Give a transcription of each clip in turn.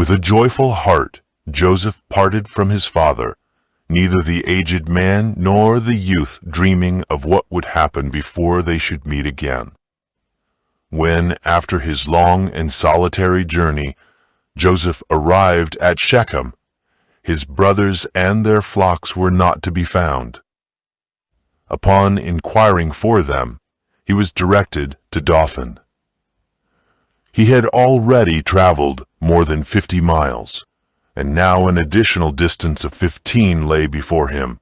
With a joyful heart, Joseph parted from his father, neither the aged man nor the youth dreaming of what would happen before they should meet again. When, after his long and solitary journey, Joseph arrived at Shechem, his brothers and their flocks were not to be found. Upon inquiring for them, he was directed to Dothan. He had already traveled more than 50 miles, and now an additional distance of 15 lay before him.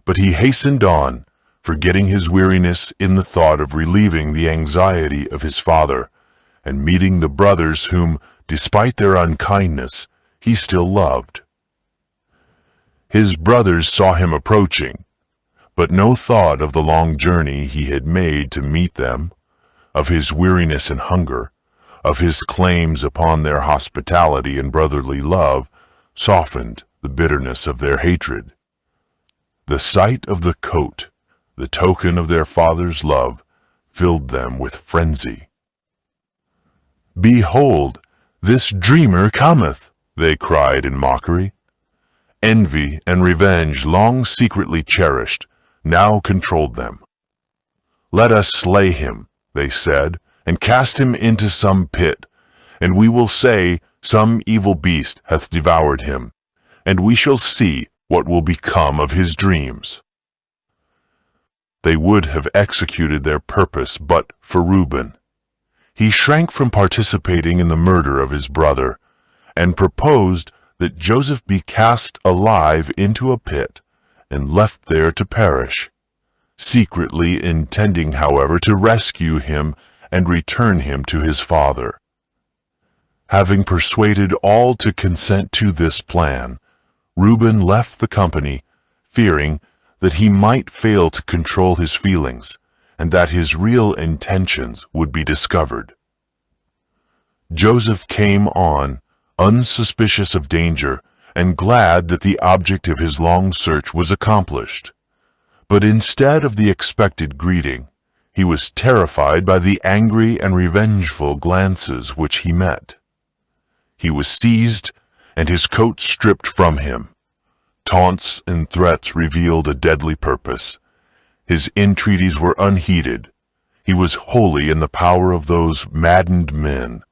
But he hastened on, forgetting his weariness in the thought of relieving the anxiety of his father, and meeting the brothers whom, despite their unkindness, he still loved. His brothers saw him approaching, but no thought of the long journey he had made to meet them, of his weariness and hunger, of his claims upon their hospitality and brotherly love, softened the bitterness of their hatred. The sight of the coat, the token of their father's love, filled them with frenzy. "Behold, this dreamer cometh," they cried in mockery. Envy and revenge, long secretly cherished, now controlled them. "Let us slay him," they said, "and cast him into some pit, and we will say, some evil beast hath devoured him, and we shall see what will become of his dreams." They would have executed their purpose but for Reuben. He shrank from participating in the murder of his brother, and proposed that Joseph be cast alive into a pit and left there to perish, secretly intending, however, to rescue him and return him to his father. Having persuaded all to consent to this plan, Reuben left the company, fearing that he might fail to control his feelings and that his real intentions would be discovered. Joseph came on, unsuspicious of danger, and glad that the object of his long search was accomplished. But instead of the expected greeting, he was terrified by the angry and revengeful glances which he met. He was seized, and his coat stripped from him. Taunts and threats revealed a deadly purpose. His entreaties were unheeded. He was wholly in the power of those maddened men.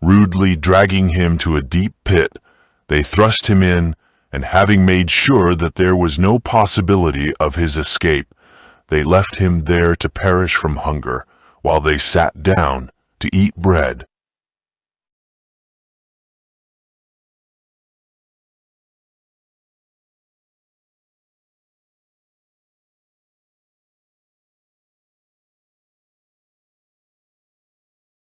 Rudely dragging him to a deep pit, they thrust him in, and having made sure that there was no possibility of his escape, they left him there to perish from hunger, while they sat down to eat bread